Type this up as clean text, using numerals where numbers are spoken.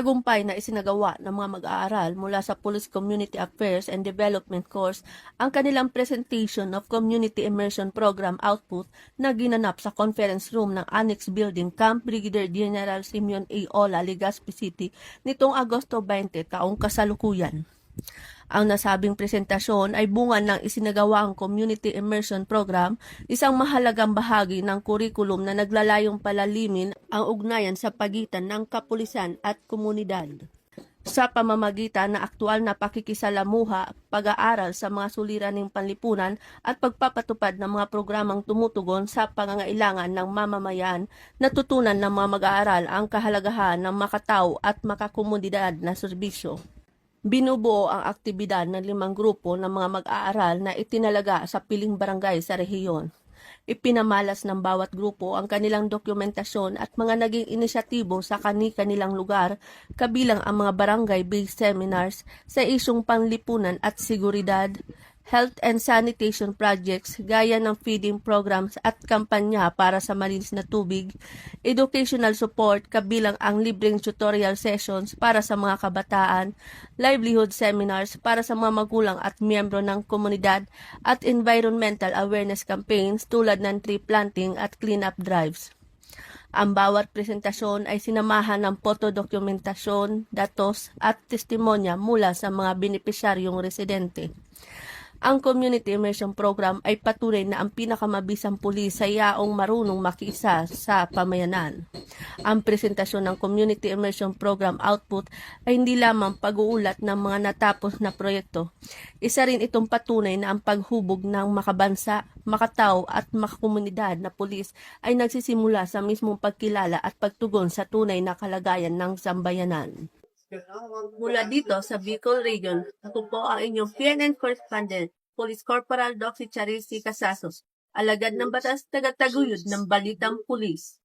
Matagumpay na isinagawa ng mga mag-aaral mula sa Police Community Affairs and Development Course ang kanilang presentation of Community Immersion Program output na ginanap sa conference room ng Annex Building Camp Brigadier General Simeon A. Ola, Legazpi City nitong Agosto 20 taong kasalukuyan. Ang nasabing presentasyon ay bunga ng isinagawang Community Immersion Program, isang mahalagang bahagi ng kurikulum na naglalayong palalimin ang ugnayan sa pagitan ng kapulisan at komunidad. Sa pamamagitan ng aktual na pakikisalamuha, pag-aaral sa mga suliraning panlipunan at pagpapatupad ng mga programang tumutugon sa pangangailangan ng mamamayan, natutunan ng mga mag-aaral ang kahalagahan ng makatao at makakomunidad na serbisyo. Binubuo ang aktibidad ng 5 grupo ng mga mag-aaral na itinalaga sa piling barangay sa rehiyon. Ipinamalas ng bawat grupo ang kanilang dokumentasyon at mga naging inisyatibo sa kani-kanilang lugar, kabilang ang mga barangay-based seminars sa isyung panlipunan at seguridad, health and sanitation projects gaya ng feeding programs at kampanya para sa malinis na tubig, educational support kabilang ang libreng tutorial sessions para sa mga kabataan, livelihood seminars para sa mga magulang at miyembro ng komunidad, at environmental awareness campaigns tulad ng tree planting at cleanup drives. Ang bawat presentasyon ay sinamahan ng fotodokumentasyon, datos at testimonya mula sa mga benepisyaryong residente. Ang Community Immersion Program ay patunay na ang pinakamabisang pulis sa yaong marunong makiisa sa pamayanan. Ang presentasyon ng Community Immersion Program output ay hindi lamang pag-uulat ng mga natapos na proyekto. Isa rin itong patunay na ang paghubog ng makabansa, makatao at makakomunidad na pulis ay nagsisimula sa mismong pagkilala at pagtugon sa tunay na kalagayan ng sambayanan. Mula dito sa Bicol Region, ako po ang inyong PNN correspondent, Police Corporal Doxy Charisi Casasos, alagad ng batas tagataguyod ng Balitang Pulis.